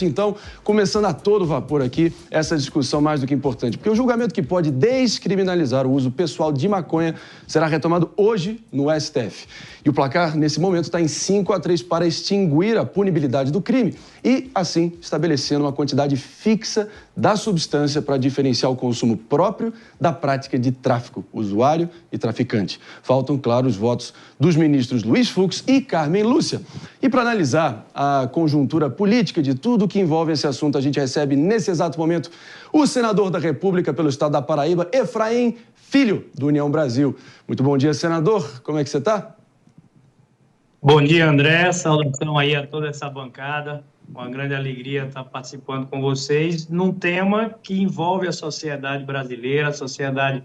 Então, começando a todo vapor aqui, essa discussão mais do que importante, porque o julgamento que pode descriminalizar o uso pessoal de maconha será retomado hoje no STF. E o placar, nesse momento, está em 5-3 para extinguir a punibilidade do crime e, assim, estabelecendo uma quantidade fixa da substância para diferenciar o consumo próprio da prática de tráfico, usuário e traficante. Faltam, claro, os votos dos ministros Luiz Fux e Carmen Lúcia. E para analisar a conjuntura política de tudo que envolve esse assunto, a gente recebe nesse exato momento o senador da República pelo estado da Paraíba, Efraim Filho, do União Brasil. Muito bom dia, senador. Como é que você está? Bom dia, André. Saudação aí a toda essa bancada. Uma grande alegria estar participando com vocês num tema que envolve a sociedade brasileira. A sociedade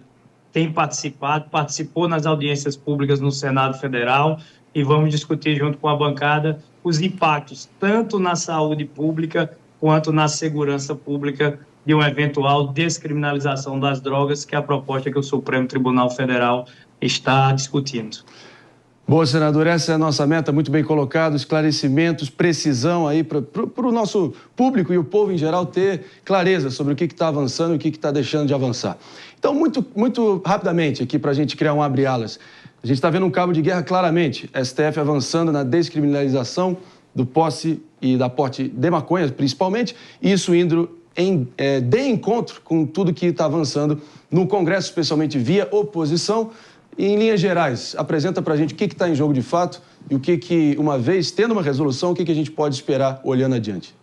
tem participou nas audiências públicas no Senado Federal e vamos discutir junto com a bancada os impactos tanto na saúde pública quanto na segurança pública de uma eventual descriminalização das drogas, que é a proposta que o Supremo Tribunal Federal está discutindo. Boa, senador, essa é a nossa meta, muito bem colocado, esclarecimentos, precisão aí para o nosso público e o povo em geral ter clareza sobre o que está avançando e o que está deixando de avançar. Então, muito rapidamente aqui para a gente criar um abre-alas, a gente está vendo um cabo de guerra claramente, STF avançando na descriminalização do posse e da porte de maconha, principalmente, isso indo de encontro com tudo que está avançando no Congresso, especialmente via oposição. Em linhas gerais, apresenta para a gente o que está em jogo de fato e o que, uma vez tendo uma resolução, o que a gente pode esperar olhando adiante.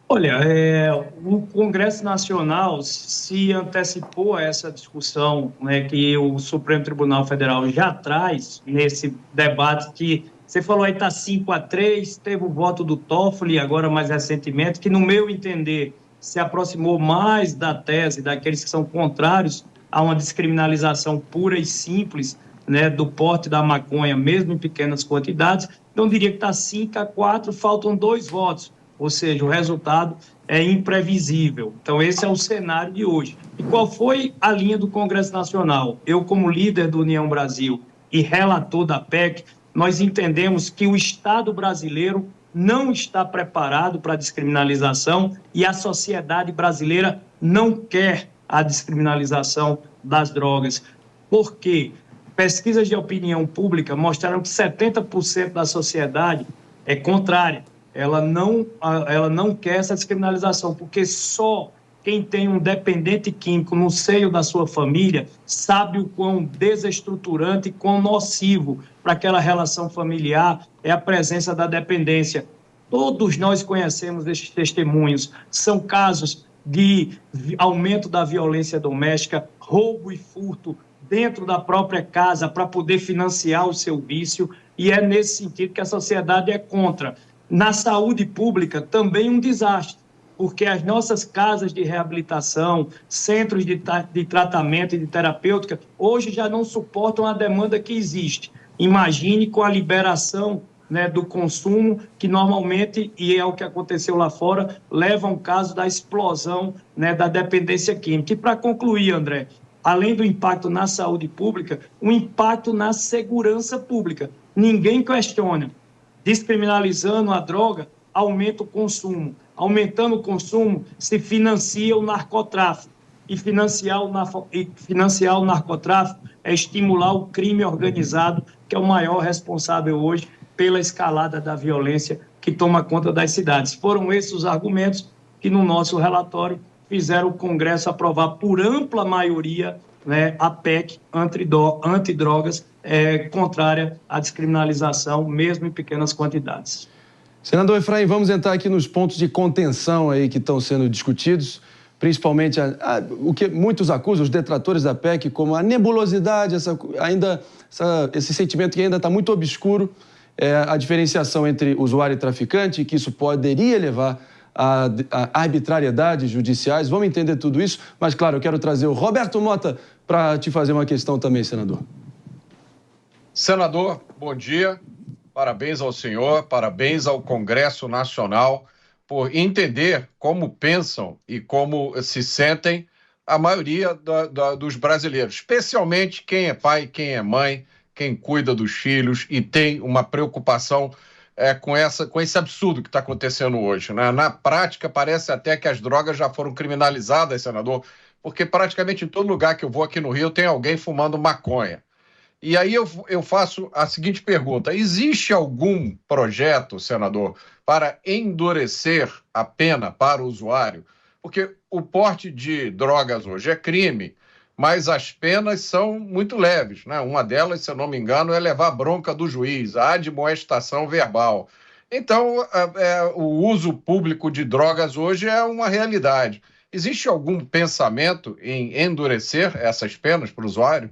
Olha, o Congresso Nacional se antecipou a essa discussão, né, que o Supremo Tribunal Federal já traz nesse debate que você falou aí está 5-3, teve o voto do Toffoli agora mais recentemente, que no meu entender se aproximou mais da tese daqueles que são contrários a uma descriminalização pura e simples, né, do porte da maconha, mesmo em pequenas quantidades. Então, eu diria que está 5-4, faltam 2 votos, ou seja, o resultado é imprevisível. Então, esse é o cenário de hoje. E qual foi a linha do Congresso Nacional? Eu, como líder do União Brasil e relator da PEC, nós entendemos que o Estado brasileiro não está preparado para a descriminalização e a sociedade brasileira não quer a descriminalização das drogas. Por quê? Pesquisas de opinião pública mostraram que 70% da sociedade é contrária. Ela não quer essa descriminalização, porque só quem tem um dependente químico no seio da sua família sabe o quão desestruturante e quão nocivo para aquela relação familiar é a presença da dependência. Todos nós conhecemos esses testemunhos. São casos de aumento da violência doméstica, roubo e furto dentro da própria casa para poder financiar o seu vício, e é nesse sentido que a sociedade é contra. Na saúde pública, também um desastre, porque as nossas casas de reabilitação, centros de tratamento e de terapêutica, hoje já não suportam a demanda que existe. Imagine com a liberação, né, do consumo, que normalmente, e é o que aconteceu lá fora, leva a um caso da explosão, né, da dependência química. E para concluir, André, além do impacto na saúde pública, um impacto na segurança pública. Ninguém questiona. Descriminalizando a droga, aumenta o consumo. Aumentando o consumo, se financia o narcotráfico. E financiar o narcotráfico é estimular o crime organizado, que é o maior responsável hoje pela escalada da violência que toma conta das cidades. Foram esses os argumentos que, no nosso relatório, fizeram o Congresso aprovar por ampla maioria, né, a PEC antidrogas, contrária à descriminalização, mesmo em pequenas quantidades. Senador Efraim, vamos entrar aqui nos pontos de contenção aí que estão sendo discutidos, principalmente o que muitos acusam, os detratores da PEC, como a nebulosidade, esse sentimento que ainda está muito obscuro, a diferenciação entre usuário e traficante, que isso poderia levar a arbitrariedades judiciais. Vamos entender tudo isso, mas, claro, eu quero trazer o Roberto Mota para te fazer uma questão também, senador. Senador, bom dia. Parabéns ao senhor, parabéns ao Congresso Nacional por entender como pensam e como se sentem a maioria dos brasileiros, especialmente quem é pai, quem é mãe, quem cuida dos filhos e tem uma preocupação com esse absurdo que está acontecendo hoje, né? Na prática, parece até que as drogas já foram criminalizadas, senador, porque praticamente em todo lugar que eu vou aqui no Rio tem alguém fumando maconha. E aí eu faço a seguinte pergunta: existe algum projeto, senador, para endurecer a pena para o usuário? Porque o porte de drogas hoje é crime, mas as penas são muito leves, né? Uma delas, se eu não me engano, é levar bronca do juiz, a admoestação verbal. Então, o uso público de drogas hoje é uma realidade. Existe algum pensamento em endurecer essas penas para o usuário?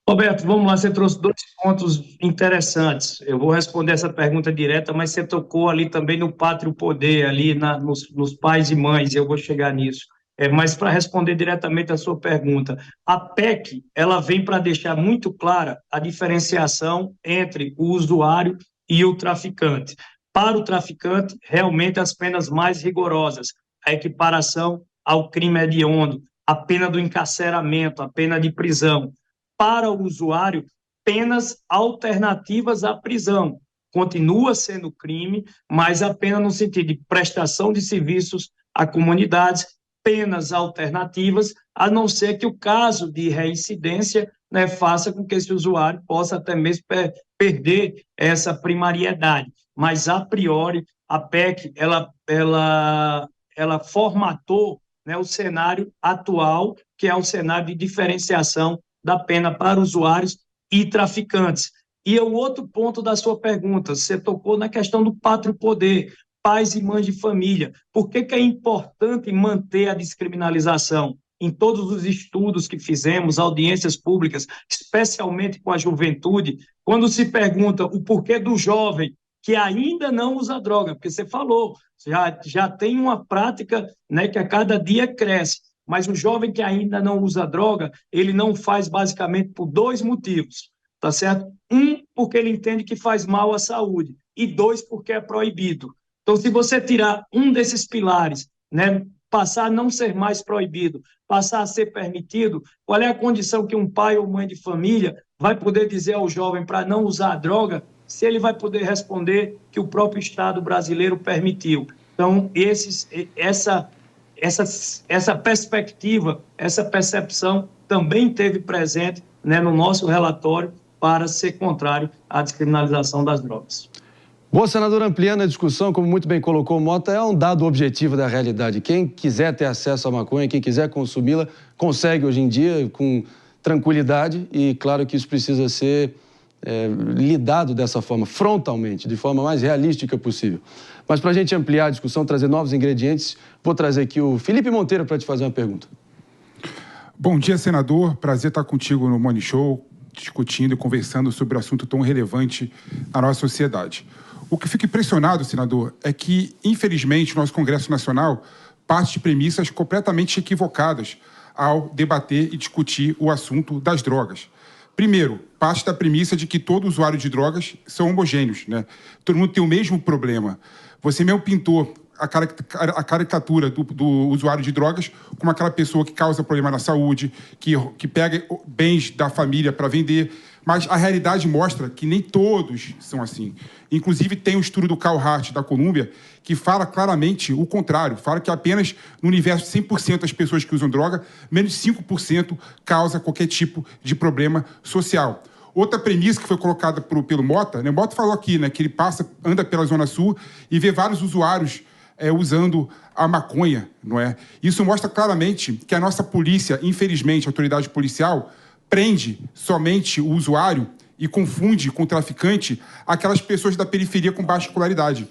Roberto, vamos lá, você trouxe dois pontos interessantes. Eu vou responder essa pergunta direta, mas você tocou ali também no pátrio poder, ali nos pais e mães, e eu vou chegar nisso. Mas para responder diretamente a sua pergunta, a PEC, ela vem para deixar muito clara a diferenciação entre o usuário e o traficante. Para o traficante, realmente as penas mais rigorosas, a equiparação ao crime hediondo, a pena do encarceramento, a pena de prisão. Para o usuário, penas alternativas à prisão. Continua sendo crime, mas a pena no sentido de prestação de serviços à comunidade, penas alternativas, a não ser que o caso de reincidência, né, faça com que esse usuário possa até mesmo perder essa primariedade. Mas, a priori, a PEC, ela formatou, né, o cenário atual, que é o cenário de diferenciação da pena para usuários e traficantes. E o outro ponto da sua pergunta, você tocou na questão do pátrio poder, pais e mães de família. Por que é importante manter a descriminalização? Em todos os estudos que fizemos, audiências públicas, especialmente com a juventude, quando se pergunta o porquê do jovem que ainda não usa droga, porque você falou, já tem uma prática, né, que a cada dia cresce. Mas o jovem que ainda não usa droga, ele não faz basicamente por dois motivos, tá certo? Um, porque ele entende que faz mal à saúde, e dois, porque é proibido. Então, se você tirar um desses pilares, né, passar a não ser mais proibido, passar a ser permitido, qual é a condição que um pai ou mãe de família vai poder dizer ao jovem para não usar a droga, se ele vai poder responder que o próprio Estado brasileiro permitiu? Então, essa perspectiva, essa percepção também teve presente, né, no nosso relatório para ser contrário à descriminalização das drogas. Boa, senador, ampliando a discussão, como muito bem colocou o Mota, é um dado objetivo da realidade. Quem quiser ter acesso à maconha, quem quiser consumi-la, consegue hoje em dia com tranquilidade e claro que isso precisa ser lidado dessa forma, frontalmente, de forma mais realística possível. Mas para a gente ampliar a discussão, trazer novos ingredientes, vou trazer aqui o Felipe Monteiro para te fazer uma pergunta. Bom dia, senador. Prazer estar contigo no Money Show, discutindo e conversando sobre um assunto tão relevante na nossa sociedade. O que fico impressionado, senador, é que, infelizmente, o nosso Congresso Nacional parte de premissas completamente equivocadas ao debater e discutir o assunto das drogas. Primeiro, parte da premissa de que todo usuário de drogas são homogêneos, né? Todo mundo tem o mesmo problema. Você mesmo pintou a caricatura do usuário de drogas como aquela pessoa que causa problema na saúde, que pega bens da família para vender, mas a realidade mostra que nem todos são assim. Inclusive, tem um estudo do Carl Hart, da Colômbia, que fala claramente o contrário, fala que apenas no universo de 100% das pessoas que usam droga, menos de 5% causa qualquer tipo de problema social. Outra premissa que foi colocada pelo Mota, né? O Mota falou aqui, né, que ele anda pela Zona Sul e vê vários usuários usando a maconha, não é? Isso mostra claramente que a nossa polícia, infelizmente, a autoridade policial, prende somente o usuário e confunde com o traficante aquelas pessoas da periferia com baixa escolaridade,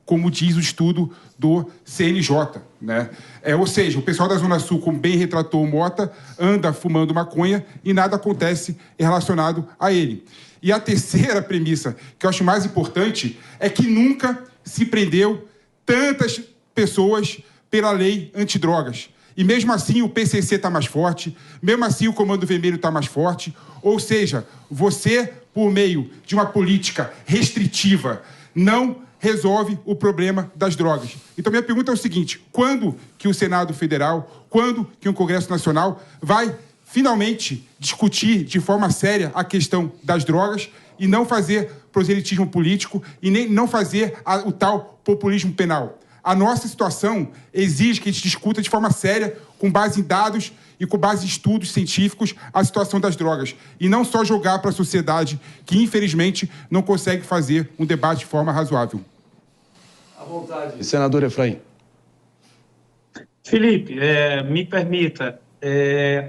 como diz o estudo do CNJ, né? Ou seja, o pessoal da Zona Sul, como bem retratou o Mota, anda fumando maconha e nada acontece relacionado a ele. E a terceira premissa, que eu acho mais importante, é que nunca se prendeu tantas pessoas pela lei antidrogas. E mesmo assim o PCC está mais forte, mesmo assim o Comando Vermelho está mais forte. Ou seja, você, por meio de uma política restritiva, não resolve o problema das drogas. Então, minha pergunta é o seguinte: quando que o Senado Federal, quando que o Congresso Nacional vai finalmente discutir de forma séria a questão das drogas e não fazer proselitismo político e nem não fazer o tal populismo penal. A nossa situação exige que a gente discuta de forma séria, com base em dados e com base em estudos científicos, a situação das drogas. E não só jogar para a sociedade que, infelizmente, não consegue fazer um debate de forma razoável. À vontade. Senador Efraim. Felipe, me permita,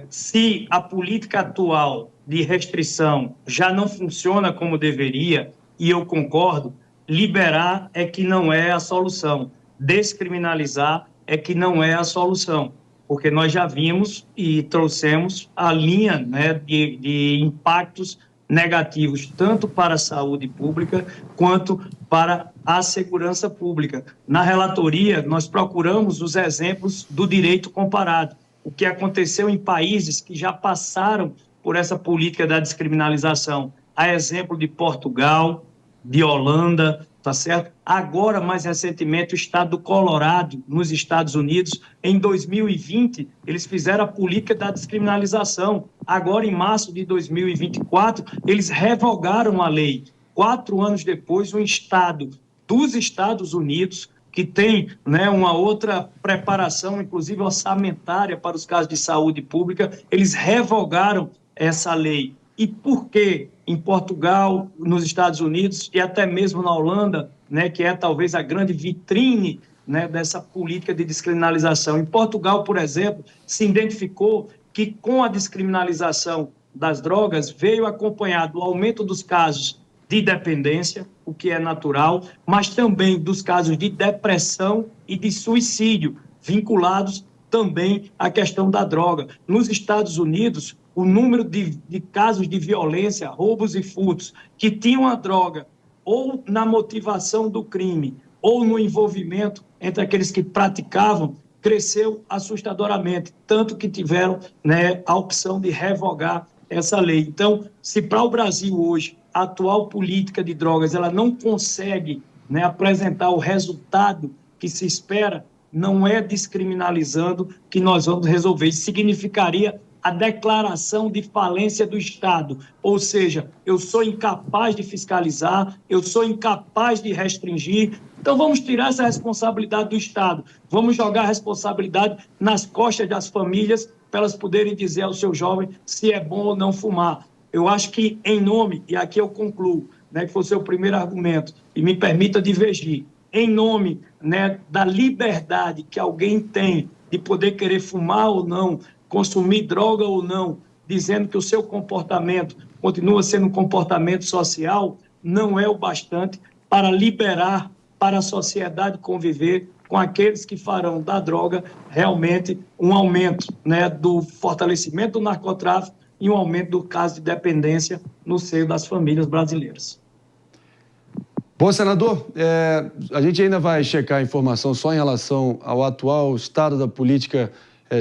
se a política atual de restrição já não funciona como deveria, e eu concordo, liberar é que não é a solução. Descriminalizar é que não é a solução, porque nós já vimos e trouxemos a linha, né, de impactos negativos, tanto para a saúde pública quanto para a segurança pública. Na relatoria, nós procuramos os exemplos do direito comparado, o que aconteceu em países que já passaram por essa política da descriminalização. A exemplo de Portugal, de Holanda, tá certo? Agora, mais recentemente, o estado do Colorado, nos Estados Unidos, em 2020, eles fizeram a política da descriminalização. Agora, em março de 2024, eles revogaram a lei. 4 anos depois, um estado dos Estados Unidos, que tem, né, uma outra preparação, inclusive orçamentária para os casos de saúde pública, eles revogaram essa lei. E por que em Portugal, nos Estados Unidos e até mesmo na Holanda, né, que é talvez a grande vitrine, né, dessa política de descriminalização? Em Portugal, por exemplo, se identificou que com a descriminalização das drogas veio acompanhado o aumento dos casos de dependência, o que é natural, mas também dos casos de depressão e de suicídio, vinculados também à questão da droga. Nos Estados Unidos, o número de casos de violência, roubos e furtos que tinham a droga ou na motivação do crime ou no envolvimento entre aqueles que praticavam, cresceu assustadoramente, tanto que tiveram, né, a opção de revogar essa lei. Então, se para o Brasil hoje a atual política de drogas ela não consegue, né, apresentar o resultado que se espera, não é descriminalizando que nós vamos resolver. Isso significaria a declaração de falência do Estado, ou seja, eu sou incapaz de fiscalizar, eu sou incapaz de restringir, então vamos tirar essa responsabilidade do Estado, vamos jogar a responsabilidade nas costas das famílias para elas poderem dizer ao seu jovem se é bom ou não fumar. Eu acho que em nome, e aqui eu concluo, né, que foi o seu primeiro argumento, e me permita divergir, em nome, né, da liberdade que alguém tem de poder querer fumar ou não, consumir droga ou não, dizendo que o seu comportamento continua sendo um comportamento social, não é o bastante para liberar para a sociedade conviver com aqueles que farão da droga realmente um aumento, né, do fortalecimento do narcotráfico e um aumento do caso de dependência no seio das famílias brasileiras. Bom, senador, a gente ainda vai checar a informação só em relação ao atual estado da política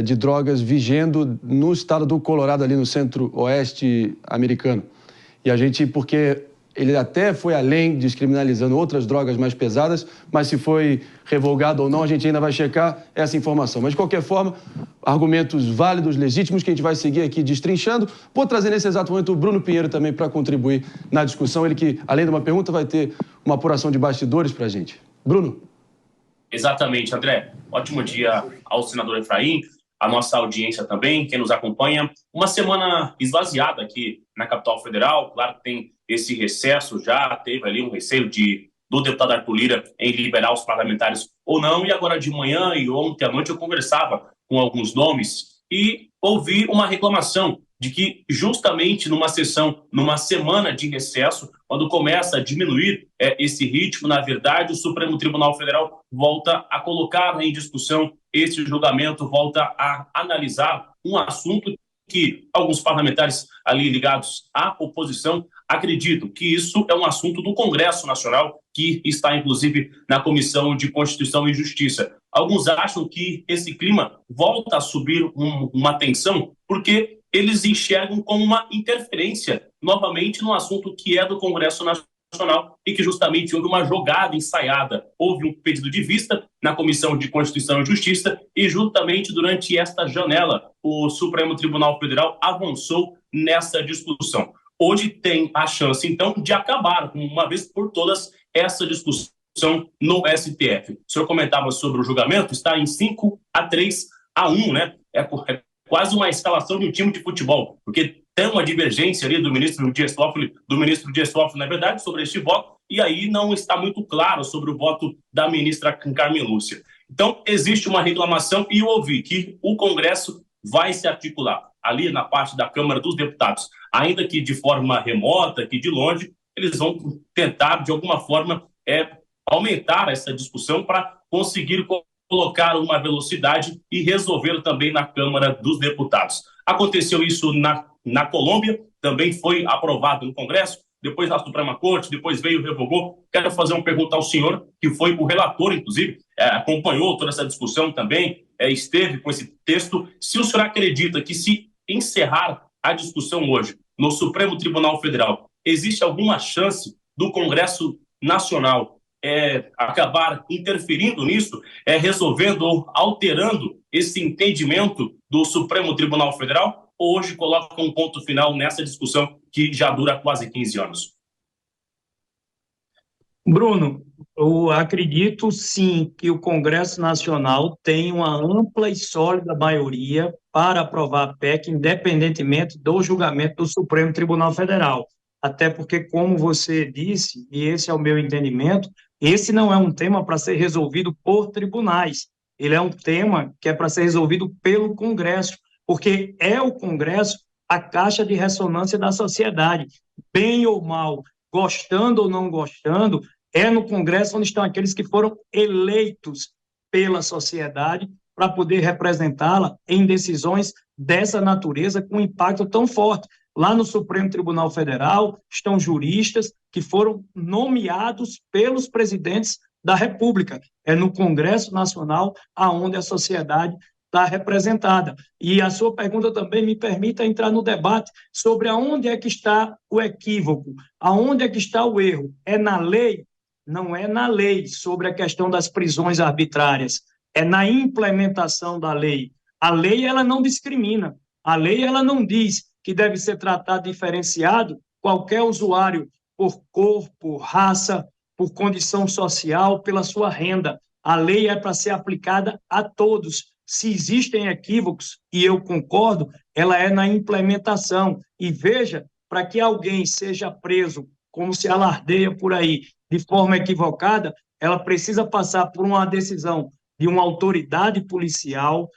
de drogas vigendo no estado do Colorado, ali no centro-oeste americano. E a gente, porque ele até foi além, descriminalizando outras drogas mais pesadas, mas se foi revogado ou não, a gente ainda vai checar essa informação. Mas, de qualquer forma, argumentos válidos, legítimos, que a gente vai seguir aqui destrinchando. Vou trazer nesse exato momento o Bruno Pinheiro também para contribuir na discussão. Ele que, além de uma pergunta, vai ter uma apuração de bastidores para a gente. Bruno. Exatamente, André. Ótimo dia ao senador Efraim, a nossa audiência também, quem nos acompanha. Uma semana esvaziada aqui na capital federal. Claro que tem esse recesso, já teve ali um receio do deputado Arthur Lira em liberar os parlamentares ou não. E agora de manhã e ontem à noite eu conversava com alguns nomes e ouvi uma reclamação de que justamente numa sessão, numa semana de recesso, quando começa a diminuir esse ritmo, na verdade, o Supremo Tribunal Federal volta a colocar em discussão esse julgamento, volta a analisar um assunto que alguns parlamentares ali ligados à oposição acreditam que isso é um assunto do Congresso Nacional, que está, inclusive, na Comissão de Constituição e Justiça. Alguns acham que esse clima volta a subir uma tensão, porque eles enxergam como uma interferência, novamente, no assunto que é do Congresso Nacional e que justamente houve uma jogada ensaiada. Houve um pedido de vista na Comissão de Constituição e Justiça e justamente durante esta janela o Supremo Tribunal Federal avançou nessa discussão. hoje tem a chance, então, de acabar, uma vez por todas, essa discussão no STF. O senhor comentava sobre o julgamento, está em 5-3-1, né? É quase uma escalação de um time de futebol, porque tem uma divergência ali do ministro Dias Toffoli, na verdade, sobre este voto, e aí não está muito claro sobre o voto da ministra Carmen Lúcia. Então, existe uma reclamação e eu ouvi que o Congresso vai se articular ali na parte da Câmara dos Deputados, ainda que de forma remota, que de longe, eles vão tentar, de alguma forma, aumentar essa discussão para conseguir colocar uma velocidade e resolver também na Câmara dos Deputados. Aconteceu isso na Colômbia, também foi aprovado no Congresso, depois na Suprema Corte, depois veio e revogou. Quero fazer uma pergunta ao senhor, que foi o relator, inclusive, acompanhou toda essa discussão também, esteve com esse texto. Se o senhor acredita que se encerrar a discussão hoje no Supremo Tribunal Federal, existe alguma chance do Congresso Nacional acabar interferindo nisso, resolvendo ou alterando esse entendimento do Supremo Tribunal Federal, ou hoje coloca um ponto final nessa discussão que já dura quase 15 anos? Bruno, eu acredito sim que o Congresso Nacional tem uma ampla e sólida maioria para aprovar a PEC, independentemente do julgamento do Supremo Tribunal Federal. Até porque, como você disse, e esse é o meu entendimento, esse não é um tema para ser resolvido por tribunais. Ele é um tema que é para ser resolvido pelo Congresso, porque é o Congresso a caixa de ressonância da sociedade. Bem ou mal, gostando ou não gostando, é no Congresso onde estão aqueles que foram eleitos pela sociedade para poder representá-la em decisões dessa natureza com impacto tão forte. Lá no Supremo Tribunal Federal estão juristas que foram nomeados pelos presidentes da República. É no Congresso Nacional aonde a sociedade está representada. E a sua pergunta também me permite entrar no debate sobre aonde é que está o equívoco, aonde é que está o erro. É na lei? Não é na lei sobre a questão das prisões arbitrárias, é na implementação da lei. A lei, ela não discrimina, a lei, ela não diz que deve ser tratado diferenciado qualquer usuário por cor, por raça, por condição social, pela sua renda. A lei é para ser aplicada a todos. Se existem equívocos, e eu concordo, ela é na implementação. E veja, para que alguém seja preso, como se alardeia por aí, de forma equivocada, ela precisa passar por uma decisão de uma autoridade policial,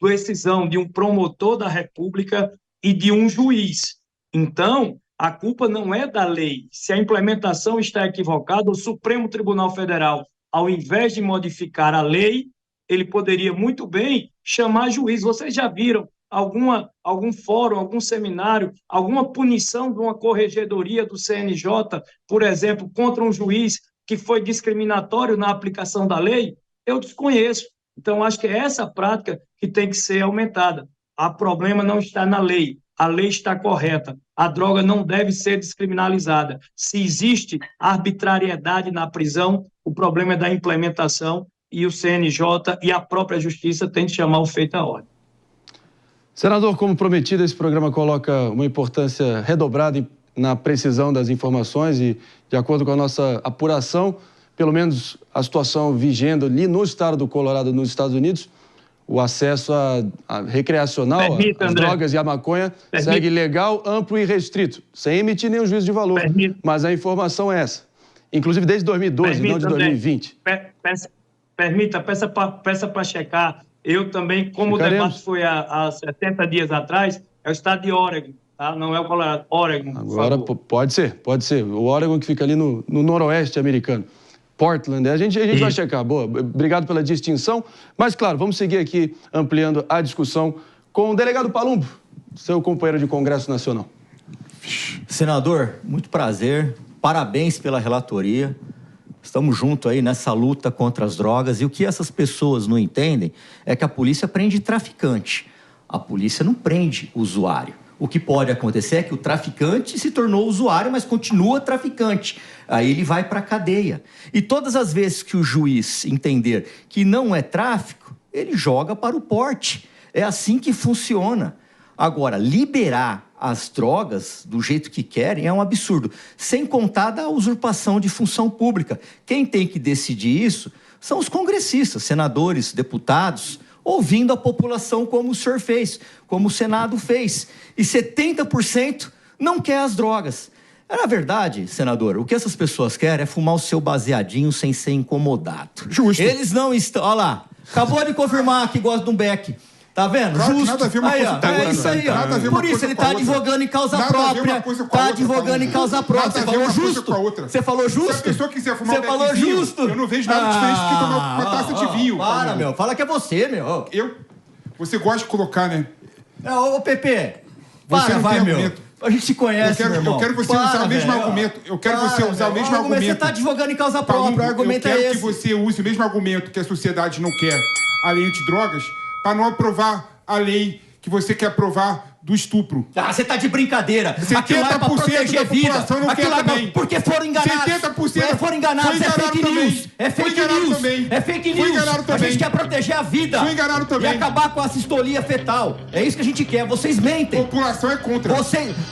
decisão de um promotor da República e de um juiz. Então, a culpa não é da lei. Se a implementação está equivocada, o Supremo Tribunal Federal, ao invés de modificar a lei, ele poderia muito bem chamar juiz. Vocês já viram algum fórum, algum seminário, alguma punição de uma corregedoria do CNJ, por exemplo, contra um juiz que foi discriminatório na aplicação da lei? Eu desconheço. Então, acho que é essa prática que tem que ser aumentada. O problema não está na lei. A lei está correta. A droga não deve ser descriminalizada. Se existe arbitrariedade na prisão, o problema é da implementação e o CNJ e a própria Justiça tem de chamar o feito à ordem. Senador, como prometido, esse programa coloca uma importância redobrada na precisão das informações e, de acordo com a nossa apuração, pelo menos a situação vigente ali no estado do Colorado, nos Estados Unidos, o acesso a recreacional, às drogas e à maconha segue legal, amplo e restrito, sem emitir nenhum juízo de valor. Mas a informação é essa. Inclusive desde 2012, não de 2020. Peça para checar. Eu também, como o debate foi há 70 dias atrás, é o estado de Oregon, tá? Não é o Colorado, Oregon. Agora pode ser. O Oregon que fica ali no noroeste americano. Portland, a gente vai checar. Boa, obrigado pela distinção. Mas, claro, vamos seguir aqui ampliando a discussão com o delegado Palumbo, seu companheiro de Congresso Nacional. Senador, muito prazer, parabéns pela relatoria. Estamos juntos aí nessa luta contra as drogas. E o que essas pessoas não entendem é que a polícia prende traficante. A polícia não prende usuário. O que pode acontecer é que o traficante se tornou usuário, mas continua traficante. Aí ele vai para a cadeia. E todas as vezes que o juiz entender que não é tráfico, ele joga para o porte. É assim que funciona. Agora, liberar as drogas do jeito que querem é um absurdo. Sem contar da usurpação de função pública. Quem tem que decidir isso são os congressistas, senadores, deputados, ouvindo a população como o senhor fez, como o Senado fez. E 70% não quer as drogas. Na verdade, senador, o que essas pessoas querem é fumar o seu baseadinho sem ser incomodado. Justo. Eles não estão... Olha lá, acabou de confirmar que gosta de um beck. Tá vendo? Claro, Justo. nada a ver uma Aí, coisa ó, com a outra. é isso aí, ó. Nada a ver uma Por isso coisa ele com a tá outra. advogando em causa Nada a ver uma própria. coisa com a Tá outra, advogando Paulo. em causa própria. Nada Você a ver falou uma coisa justo? com a outra. Você falou justo? Se a pessoa quiser fumar Você um falou beckzinho, justo? eu não vejo nada diferente do que tomar uma taça de vinho. Para, Paulo. meu. Fala que é você, meu. Você gosta de colocar, né? Ô, Pepe. Você Para, não vai, tem meu. argumento. A gente se conhece, meu irmão. Eu quero você usar o mesmo argumento. Eu quero você usar o mesmo argumento. Você tá advogando em causa própria. O argumento é esse. Eu quero que você use o mesmo argumento que a sociedade não quer, a lei antidrogas, para não aprovar a lei que você quer aprovar do estupro. Ah, você tá de brincadeira. 70% da população não quer também. Porque foram enganados. 70% foram enganados. É fake news. É fake news. Também. É fake Foi news. enganado também. A gente quer proteger a vida. Foi enganado também. E acabar com a sistolia fetal. É isso que a gente quer. Vocês mentem. A população é contra.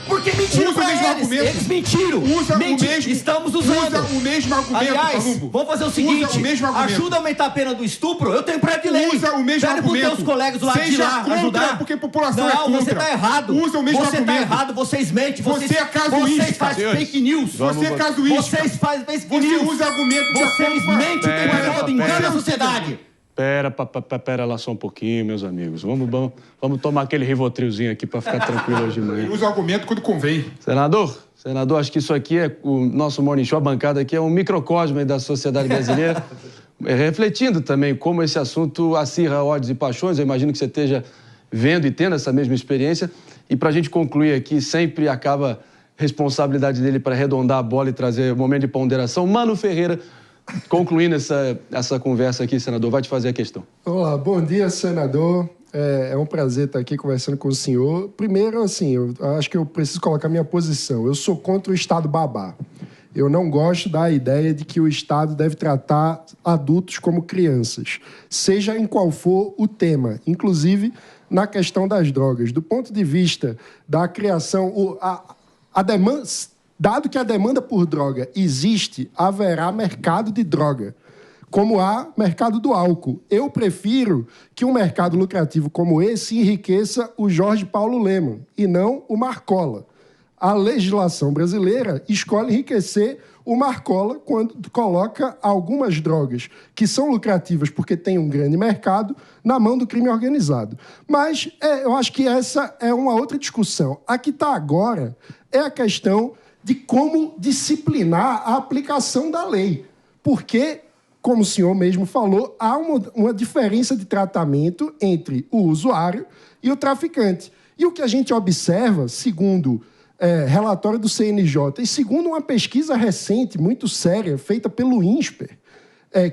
Porque mentiram Usa o pra mesmo eles. argumento. Eles mentiram. Usa o mesmo. Estamos usando. Usa o mesmo argumento, Aliás, Palumbo. vamos fazer o seguinte. Usa o mesmo argumento. Ajuda a aumentar a pena do estupro. Eu tenho prédio de lei. Usa o mesmo Pede argumento. pros teus colegas do lado de Seja lá contra, ajudar. porque a população é contra. Não, você tá errado. Usa o mesmo Você argumento. tá errado, vocês mentem. Você é casuísta. Vocês fazem fake news. Você é casuísta. Vocês fazem fake Você news. usa argumento de Vocês acordo com a- mentem o tempo todo, enganam a sociedade. Pera lá só um pouquinho, meus amigos. Vamos tomar aquele Rivotrilzinho aqui para ficar tranquilo hoje de manhã. Usa argumento quando convém. Senador, acho que isso aqui é o nosso Morning Show, a bancada aqui é um microcosmo aí da sociedade brasileira, refletindo também como esse assunto acirra ódios e paixões. Eu imagino que você esteja vendo e tendo essa mesma experiência. E para a gente concluir aqui, sempre acaba responsabilidade dele para arredondar a bola e trazer um momento de ponderação. Mano Ferreira, concluindo essa conversa aqui, senador, vai te fazer a questão. Olá, bom dia, senador. É um prazer estar aqui conversando com o senhor. Primeiro, assim, eu acho que eu preciso colocar minha posição. Eu sou contra o Estado babá. Eu não gosto da ideia de que o Estado deve tratar adultos como crianças, seja em qual for o tema, inclusive na questão das drogas. Do ponto de vista da criação, a demanda, dado que a demanda por droga existe, haverá mercado de droga, como há mercado do álcool. Eu prefiro que um mercado lucrativo como esse enriqueça o Jorge Paulo Lemann e não o Marcola. A legislação brasileira escolhe enriquecer o Marcola quando coloca algumas drogas que são lucrativas porque tem um grande mercado na mão do crime organizado. Mas eu acho que essa é uma outra discussão. A que está agora é a questão de como disciplinar a aplicação da lei. Porque, como o senhor mesmo falou, há uma diferença de tratamento entre o usuário e o traficante. E o que a gente observa, segundo relatório do CNJ e segundo uma pesquisa recente, muito séria, feita pelo INSPER,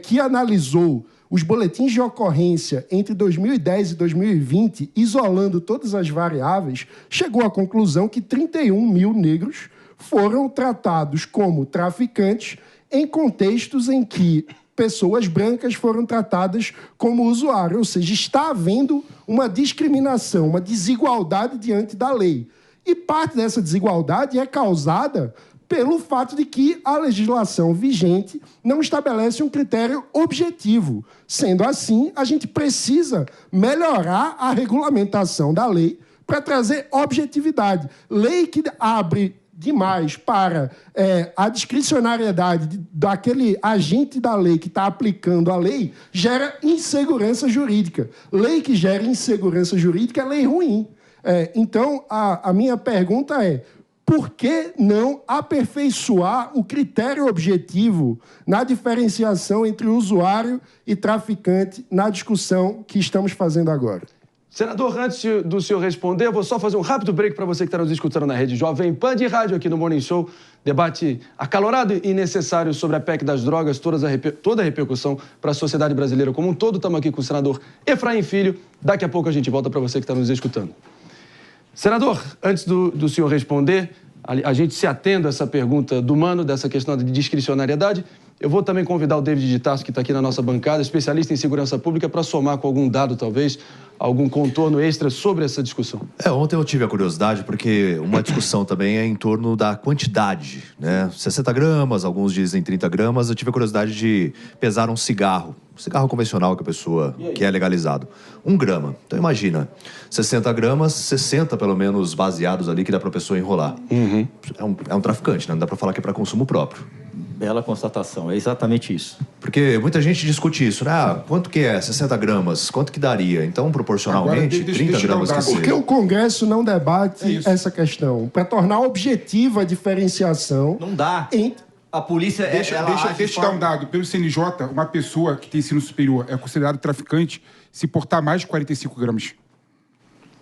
que analisou os boletins de ocorrência entre 2010 e 2020, isolando todas as variáveis, chegou à conclusão que 31 mil negros foram tratados como traficantes em contextos em que pessoas brancas foram tratadas como usuário. Ou seja, está havendo uma discriminação, uma desigualdade diante da lei. E parte dessa desigualdade é causada pelo fato de que a legislação vigente não estabelece um critério objetivo. Sendo assim, a gente precisa melhorar a regulamentação da lei para trazer objetividade. Lei que abre demais para a discricionariedade daquele agente da lei que está aplicando a lei gera insegurança jurídica. Lei que gera insegurança jurídica é lei ruim. Então, a minha pergunta é: por que não aperfeiçoar o critério objetivo na diferenciação entre usuário e traficante na discussão que estamos fazendo agora? Senador, antes do senhor responder, eu vou só fazer um rápido break para você que está nos escutando na Rede Jovem Pan de rádio aqui no Morning Show. Debate acalorado e necessário sobre a PEC das drogas, toda a repercussão para a sociedade brasileira como um todo. Estamos aqui com o senador Efraim Filho. Daqui a pouco a gente volta para você que está nos escutando. Senador, antes do senhor responder, a gente se atendo a essa pergunta do Mano, dessa questão de discricionariedade, Eu vou também convidar o David de Tarso, que está aqui na nossa bancada, especialista em segurança pública, para somar com algum dado, talvez, algum contorno extra sobre essa discussão. Ontem eu tive a curiosidade, porque uma discussão também é em torno da quantidade, né? 60 gramas, alguns dizem 30 gramas. Eu tive a curiosidade de pesar um cigarro convencional que a pessoa, que é legalizado. 1 grama. Então imagina, 60 gramas, 60 pelo menos baseados ali que dá para a pessoa enrolar. Uhum. É um traficante, né? Não dá para falar que é para consumo próprio. Bela constatação, é exatamente isso. Porque muita gente discute isso, né? Quanto que é 60 gramas? Quanto que daria? Então, proporcionalmente, Agora, 30 gramas que seja. Por que o Congresso não debate essa questão? Para tornar objetiva a diferenciação... Não dá. A polícia... Deixa eu dar um dado. Pelo CNJ, uma pessoa que tem ensino superior é considerada traficante se portar mais de 45 gramas.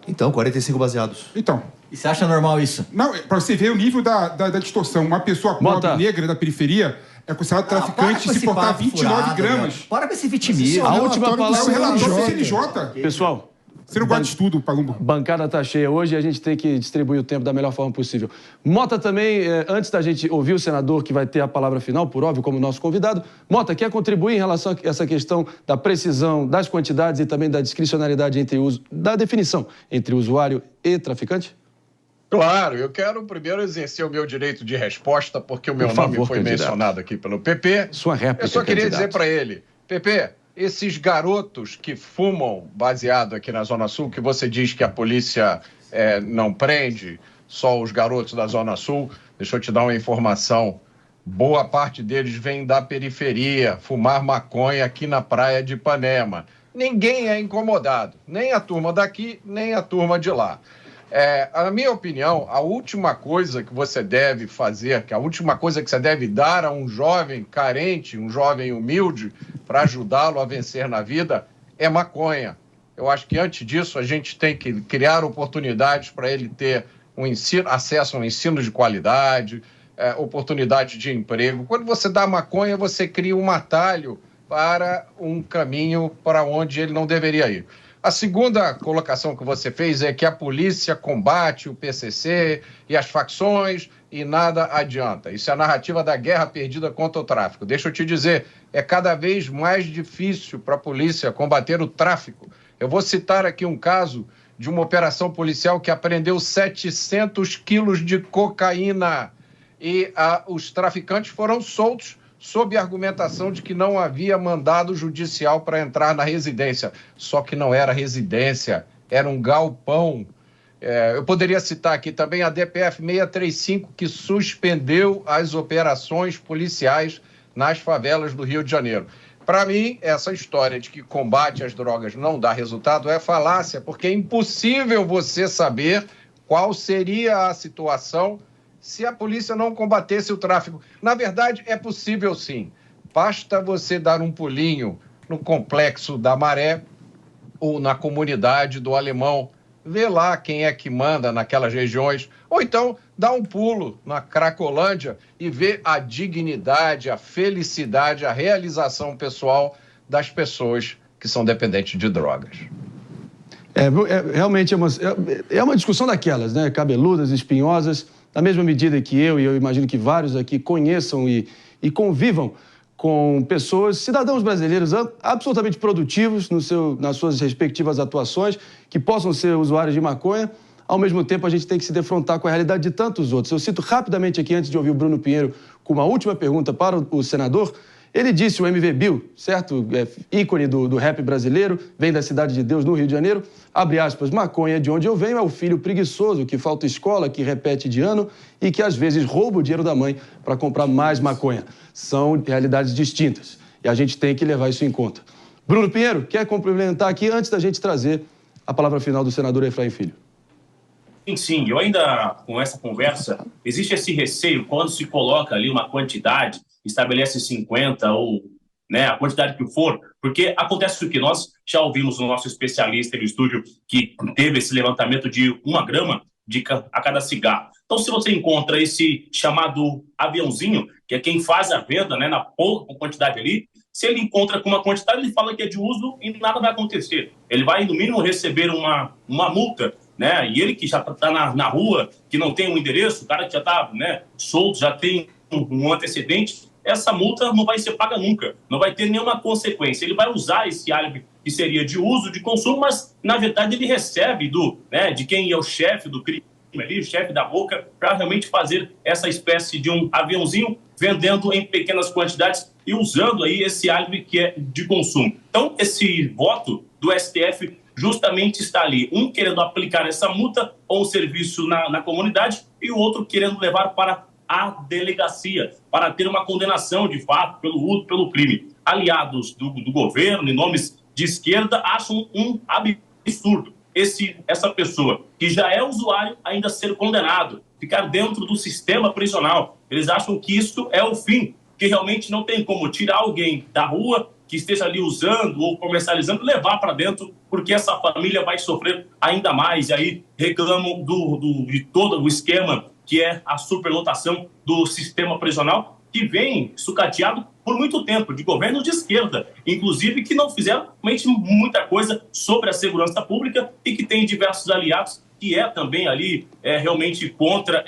Então, 45 baseados. Então... E você acha normal isso? Não, para você ver o nível da distorção. Uma pessoa pobre, negra, da periferia, é considerada traficante se portar 29 gramas. Para com esse vitimismo. A última palavra é o relatório do CNJ. CNJ. Pessoal... Você não gosta de estudo, Palumbo? Bancada está cheia hoje e a gente tem que distribuir o tempo da melhor forma possível. Mota também, antes da gente ouvir o senador, que vai ter a palavra final, por óbvio, como nosso convidado, Mota, quer contribuir em relação a essa questão da precisão das quantidades e também da discricionariedade entre uso, da definição entre usuário e traficante? Claro, eu quero primeiro exercer o meu direito de resposta, porque o meu nome foi mencionado aqui pelo PP. Sua réplica, eu só queria candidato. dizer para ele, PP, esses garotos que fumam baseado aqui na Zona Sul, que você diz que a polícia não prende, só os garotos da Zona Sul, deixa eu te dar uma informação. Boa parte deles vem da periferia, fumar maconha aqui na praia de Ipanema. Ninguém é incomodado, nem a turma daqui, nem a turma de lá. Na minha opinião, a última coisa que você deve fazer, que a última coisa que você deve dar a um jovem carente, um jovem humilde, para ajudá-lo a vencer na vida, é maconha. Eu acho que antes disso a gente tem que criar oportunidades para ele ter acesso a um ensino de qualidade, oportunidade de emprego. Quando você dá maconha, você cria um atalho para um caminho para onde ele não deveria ir. A segunda colocação que você fez é que a polícia combate o PCC e as facções e nada adianta. Isso é a narrativa da guerra perdida contra o tráfico. Deixa eu te dizer, é cada vez mais difícil para a polícia combater o tráfico. Eu vou citar aqui um caso de uma operação policial que apreendeu 700 quilos de cocaína e os traficantes foram soltos sob a argumentação de que não havia mandado judicial para entrar na residência. Só que não era residência, era um galpão. Eu poderia citar aqui também a DPF 635, que suspendeu as operações policiais nas favelas do Rio de Janeiro. Para mim, essa história de que combate às drogas não dá resultado é falácia, porque é impossível você saber qual seria a situação se a polícia não combatesse o tráfico. Na verdade, é possível sim. Basta você dar um pulinho no Complexo da Maré ou na comunidade do Alemão, ver lá quem é que manda naquelas regiões, ou então dar um pulo na Cracolândia e ver a dignidade, a felicidade, a realização pessoal das pessoas que são dependentes de drogas. Realmente é uma discussão daquelas, né? Cabeludas, espinhosas, na mesma medida que eu, e eu imagino que vários aqui conheçam e convivam com pessoas, cidadãos brasileiros absolutamente produtivos nas suas respectivas atuações, que possam ser usuários de maconha. Ao mesmo tempo, a gente tem que se defrontar com a realidade de tantos outros. Eu cito rapidamente aqui, antes de ouvir o Bruno Pinheiro, com uma última pergunta para o senador. Ele disse, o MV Bill, certo? Ícone do rap brasileiro, vem da Cidade de Deus, no Rio de Janeiro. Abre aspas, maconha, de onde eu venho, é o filho preguiçoso que falta escola, que repete de ano e que às vezes rouba o dinheiro da mãe para comprar mais maconha. São realidades distintas e a gente tem que levar isso em conta. Bruno Pinheiro, quer complementar aqui antes da gente trazer a palavra final do senador Efraim Filho? Sim, eu ainda, com essa conversa, existe esse receio quando se coloca ali uma quantidade, estabelece 50 ou a quantidade que for, porque acontece o que nós já ouvimos o nosso especialista no estúdio que teve esse levantamento de 1 grama a cada cigarro. Então, se você encontra esse chamado aviãozinho, que é quem faz a venda, na pouca quantidade ali, se ele encontra com uma quantidade, ele fala que é de uso e nada vai acontecer. Ele vai, no mínimo, receber uma multa, e ele que já está na rua, que não tem um endereço, o cara que já está solto, já tem um antecedente, essa multa não vai ser paga nunca, não vai ter nenhuma consequência. Ele vai usar esse álibi que seria de uso, de consumo, mas, na verdade, ele recebe de quem é o chefe do crime ali, o chefe da boca, para realmente fazer essa espécie de um aviãozinho, vendendo em pequenas quantidades e usando aí esse álibi que é de consumo. Então, esse voto do STF justamente está ali, um querendo aplicar essa multa ou um serviço na comunidade e o outro querendo levar para a delegacia, para ter uma condenação de fato pelo uso, pelo crime. Aliados do governo e nomes de esquerda acham um absurdo essa pessoa, que já é usuário, ainda ser condenado, ficar dentro do sistema prisional. Eles acham que isso é o fim, que realmente não tem como tirar alguém da rua que esteja ali usando ou comercializando, levar para dentro, porque essa família vai sofrer ainda mais. E aí reclamam de todo o esquema, que é a superlotação do sistema prisional, que vem sucateado por muito tempo, de governos de esquerda, inclusive que não fizeram realmente muita coisa sobre a segurança pública e que tem diversos aliados que é também ali realmente contra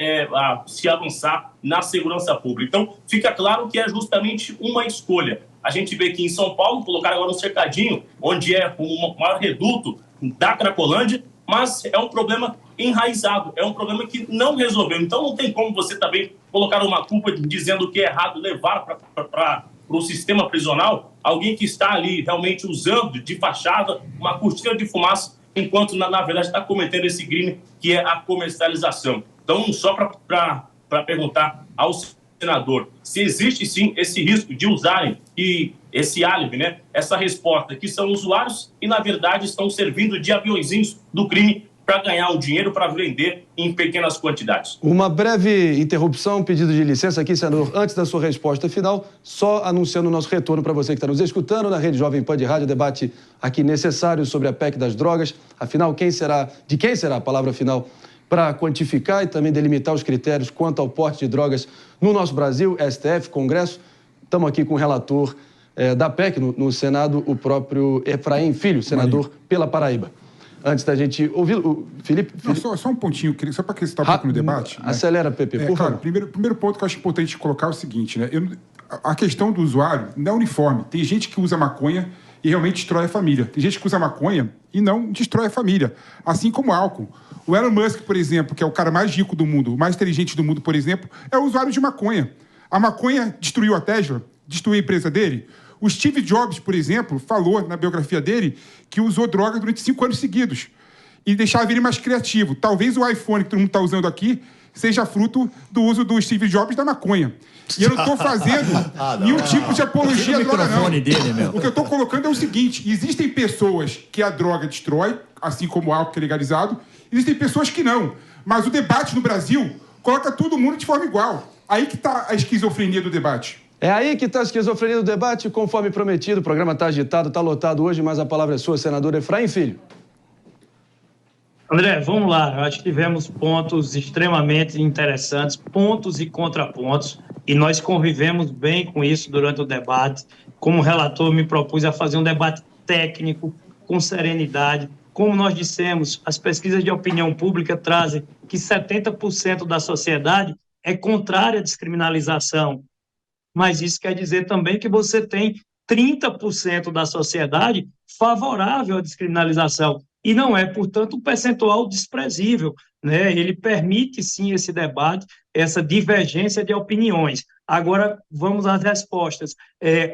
se avançar na segurança pública. Então, fica claro que é justamente uma escolha. A gente vê que em São Paulo colocaram agora um cercadinho, onde é o maior reduto da Cracolândia, mas é um problema enraizado, é um problema que não resolveu. Então não tem como você também colocar uma culpa dizendo que é errado levar para o sistema prisional alguém que está ali realmente usando de fachada uma cortina de fumaça, enquanto na verdade está cometendo esse crime que é a comercialização. Então, só para perguntar ao senador se existe sim esse risco de usarem esse álibi, né, essa resposta, que são usuários e, na verdade, estão servindo de aviõezinhos do crime para ganhar o dinheiro para vender em pequenas quantidades. Uma breve interrupção, pedido de licença aqui, senador, antes da sua resposta final, só anunciando o nosso retorno para você que está nos escutando na Rede Jovem Pan de Rádio, debate aqui necessário sobre a PEC das drogas. Afinal, de quem será a palavra final para quantificar e também delimitar os critérios quanto ao porte de drogas no nosso Brasil, STF, Congresso. Estamos aqui com o relator da PEC no Senado, o próprio Efraim Filho, senador pela Paraíba. Antes da gente ouvir o Felipe... Não, só um pontinho, só para que você está um pouco no debate. Acelera, né? Pepe, por favor. Primeiro ponto que eu acho importante colocar é o seguinte, né? A questão do usuário não é uniforme. Tem gente que usa maconha e realmente destrói a família. Tem gente que usa maconha e não destrói a família. Assim como álcool. O Elon Musk, por exemplo, que é o cara mais rico do mundo, o mais inteligente do mundo, por exemplo, é o usuário de maconha. A maconha destruiu a Tesla, destruiu a empresa dele. O Steve Jobs, por exemplo, falou na biografia dele que usou droga durante 5 anos seguidos e deixava ele mais criativo. Talvez o iPhone que todo mundo está usando aqui seja fruto do uso do Steve Jobs da maconha. E eu não estou fazendo nenhum tipo de apologia à droga, não. O que eu estou colocando é o seguinte: existem pessoas que a droga destrói, assim como o álcool que é legalizado, existem pessoas que não. Mas o debate no Brasil coloca todo mundo de forma igual. Aí que está a esquizofrenia do debate. É aí que está a esquizofrenia do debate, conforme prometido. O programa está agitado, está lotado hoje, mas a palavra é sua, senador Efraim Filho. André, vamos lá. Eu acho que tivemos pontos extremamente interessantes, pontos e contrapontos, e nós convivemos bem com isso durante o debate. Como relator, me propus a fazer um debate técnico, com serenidade. Como nós dissemos, as pesquisas de opinião pública trazem que 70% da sociedade é contrária à descriminalização. Mas isso quer dizer também que você tem 30% da sociedade favorável à descriminalização. E não é, portanto, um percentual desprezível, né? Ele permite, sim, esse debate, essa divergência de opiniões. Agora, vamos às respostas.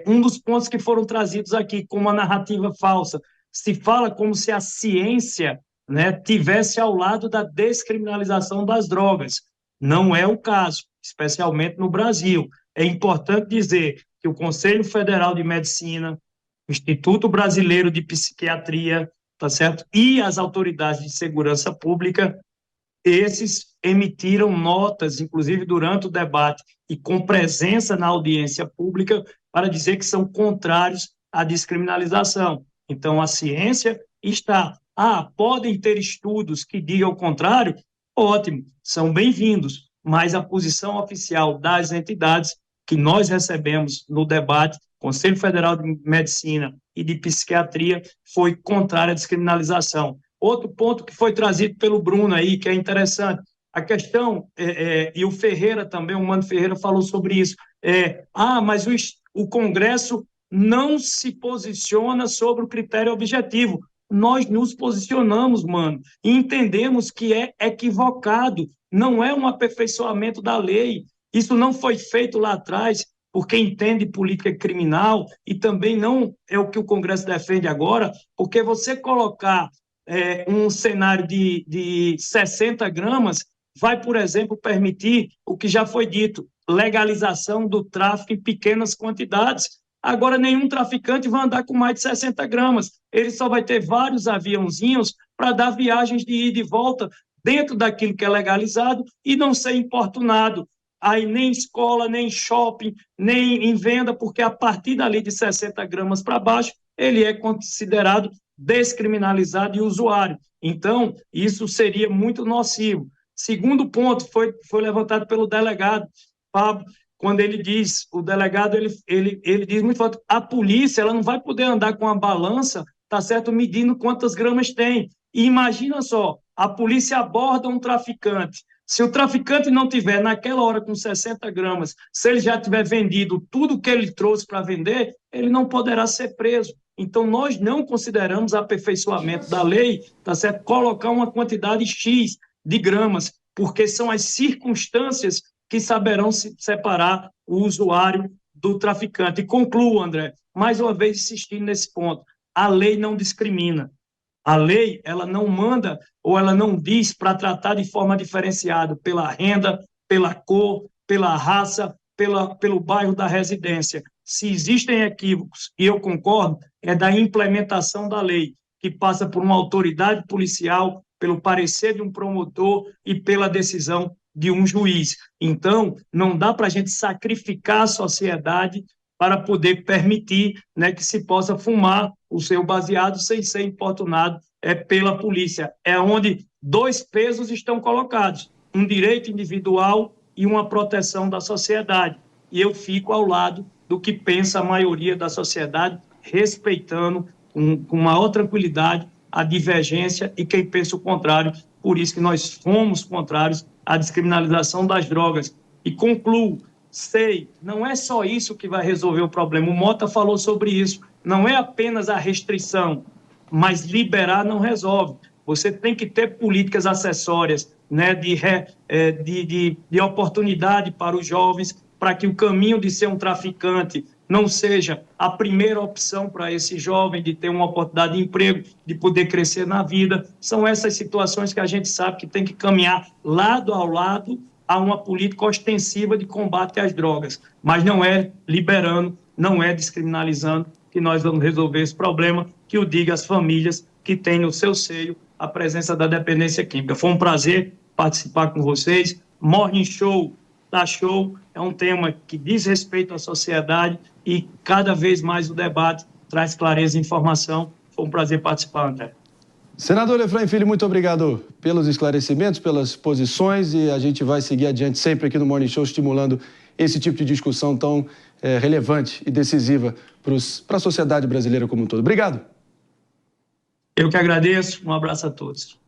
Um dos pontos que foram trazidos aqui como uma narrativa falsa, se fala como se a ciência, né, tivesse ao lado da descriminalização das drogas. Não é o caso, especialmente no Brasil. É importante dizer que o Conselho Federal de Medicina, o Instituto Brasileiro de Psiquiatria, tá certo? E as autoridades de segurança pública, esses emitiram notas, inclusive durante o debate e com presença na audiência pública, para dizer que são contrários à descriminalização. Então, a ciência está... podem ter estudos que digam o contrário? Ótimo, são bem-vindos, mas a posição oficial das entidades que nós recebemos no debate, Conselho Federal de Medicina e de Psiquiatria, foi contrária à descriminalização. Outro ponto que foi trazido pelo Bruno aí, que é interessante, a questão, e o Ferreira também, o Mano Ferreira falou sobre isso, mas o Congresso não se posiciona sobre o critério objetivo. Nós nos posicionamos, mano, e entendemos que é equivocado, não é um aperfeiçoamento da lei. Isso não foi feito lá atrás porque entende política criminal e também não é o que o Congresso defende agora, porque você colocar um cenário de 60 gramas vai, por exemplo, permitir o que já foi dito, legalização do tráfico em pequenas quantidades. Agora, nenhum traficante vai andar com mais de 60 gramas. Ele só vai ter vários aviãozinhos para dar viagens de ida e volta dentro daquilo que é legalizado e não ser importunado. Aí nem escola, nem shopping, nem em venda, porque a partir dali de 60 gramas para baixo, ele é considerado descriminalizado e usuário. Então, isso seria muito nocivo. Segundo ponto, foi levantado pelo delegado Pablo, quando ele diz, o delegado, ele diz muito forte, a polícia ela não vai poder andar com a balança, tá certo, medindo quantas gramas tem. E imagina só, a polícia aborda um traficante. Se o traficante não tiver naquela hora com 60 gramas, se ele já tiver vendido tudo que ele trouxe para vender, ele não poderá ser preso. Então, nós não consideramos aperfeiçoamento da lei, tá certo, colocar uma quantidade X de gramas, porque são as circunstâncias que saberão separar o usuário do traficante. E concluo, André, mais uma vez insistindo nesse ponto, a lei não discrimina. A lei, ela não manda ou ela não diz para tratar de forma diferenciada pela renda, pela cor, pela raça, pelo bairro da residência. Se existem equívocos, e eu concordo, é da implementação da lei, que passa por uma autoridade policial, pelo parecer de um promotor e pela decisão de um juiz. Então, não dá para a gente sacrificar a sociedade para poder permitir, né, que se possa fumar o seu baseado sem ser importunado pela polícia. É onde dois pesos estão colocados, um direito individual e uma proteção da sociedade. E eu fico ao lado do que pensa a maioria da sociedade, respeitando com maior tranquilidade a divergência e quem pensa o contrário. Por isso que nós fomos contrários à descriminalização das drogas. E concluo, não é só isso que vai resolver o problema. O Mota falou sobre isso. Não é apenas a restrição, mas liberar não resolve. Você tem que ter políticas acessórias, né, de oportunidade para os jovens, para que o caminho de ser um traficante não seja a primeira opção para esse jovem de ter uma oportunidade de emprego, de poder crescer na vida. São essas situações que a gente sabe que tem que caminhar lado ao lado a uma política ostensiva de combate às drogas. Mas não é liberando, não é descriminalizando que nós vamos resolver esse problema, que o diga às famílias que têm no seu seio a presença da dependência química. Foi um prazer participar com vocês. Morning Show da Show é um tema que diz respeito à sociedade e cada vez mais o debate traz clareza e informação. Foi um prazer participar, André. Senador Efraim Filho, muito obrigado pelos esclarecimentos, pelas posições, e a gente vai seguir adiante sempre aqui no Morning Show, estimulando esse tipo de discussão tão relevante e decisiva para a sociedade brasileira como um todo. Obrigado. Eu que agradeço. Um abraço a todos.